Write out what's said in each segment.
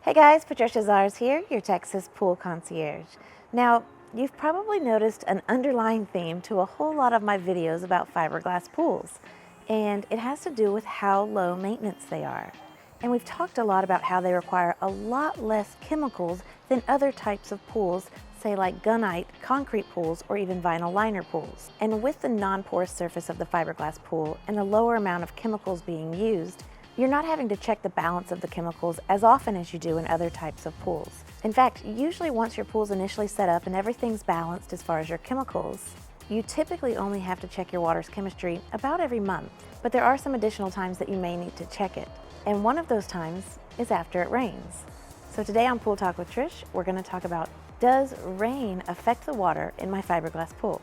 Hey guys, Patricia Zars here, your Texas pool concierge. Now, you've probably noticed an underlying theme to a whole lot of my videos about fiberglass pools, and it has to do with how low maintenance they are. And we've talked a lot about how they require a lot less chemicals than other types of pools, say like gunite, concrete pools, or even vinyl liner pools. And with the non-porous surface of the fiberglass pool and the lower amount of chemicals being used, you're not having to check the balance of the chemicals as often as you do in other types of pools. In fact, usually once your pool's initially set up and everything's balanced as far as your chemicals, you typically only have to check your water's chemistry about every month. But there are some additional times that you may need to check it. And one of those times is after it rains. So today on Pool Talk with Trish, we're going to talk about, does rain affect the water in my fiberglass pool?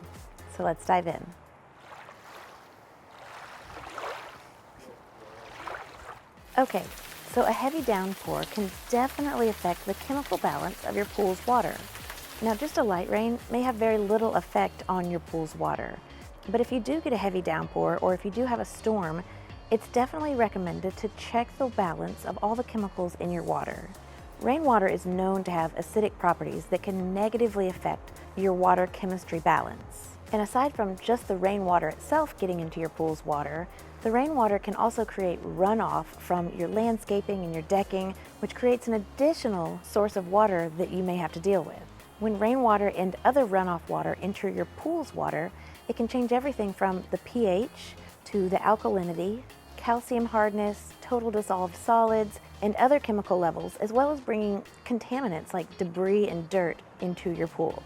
So let's dive in. Okay, so a heavy downpour can definitely affect the chemical balance of your pool's water. Now, just a light rain may have very little effect on your pool's water. But if you do get a heavy downpour, or if you do have a storm, it's definitely recommended to check the balance of all the chemicals in your water. Rainwater is known to have acidic properties that can negatively affect your water chemistry balance. And aside from just the rainwater itself getting into your pool's water, the rainwater can also create runoff from your landscaping and your decking, which creates an additional source of water that you may have to deal with. When rainwater and other runoff water enter your pool's water, it can change everything from the pH to the alkalinity, calcium hardness, total dissolved solids, and other chemical levels, as well as bringing contaminants like debris and dirt into your pool.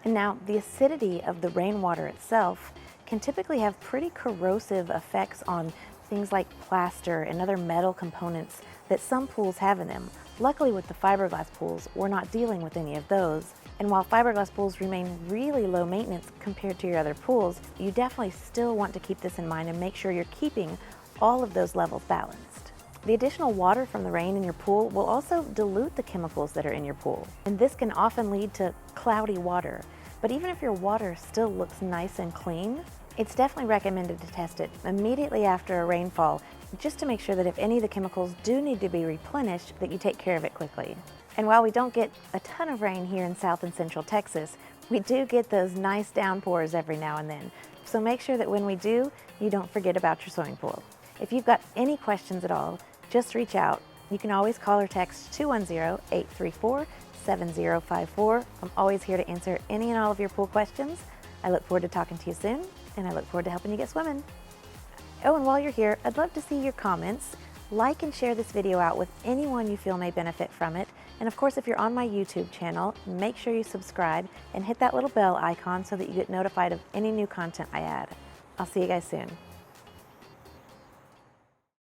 And now, the acidity of the rainwater itself can typically have pretty corrosive effects on things like plaster and other metal components that some pools have in them. Luckily, with the fiberglass pools, we're not dealing with any of those. And while fiberglass pools remain really low maintenance compared to your other pools, you definitely still want to keep this in mind and make sure you're keeping all of those levels balanced. The additional water from the rain in your pool will also dilute the chemicals that are in your pool, and this can often lead to cloudy water. But even if your water still looks nice and clean, it's definitely recommended to test it immediately after a rainfall, just to make sure that if any of the chemicals do need to be replenished, that you take care of it quickly. And while we don't get a ton of rain here in South and Central Texas, we do get those nice downpours every now and then. So make sure that when we do, you don't forget about your swimming pool. If you've got any questions at all, just reach out. You can always call or text 210-834-7054. I'm always here to answer any and all of your pool questions. I look forward to talking to you soon, and I look forward to helping you get swimming. Oh, and while you're here, I'd love to see your comments. Like and share this video out with anyone you feel may benefit from it. And of course, if you're on my YouTube channel, make sure you subscribe and hit that little bell icon so that you get notified of any new content I add. I'll see you guys soon.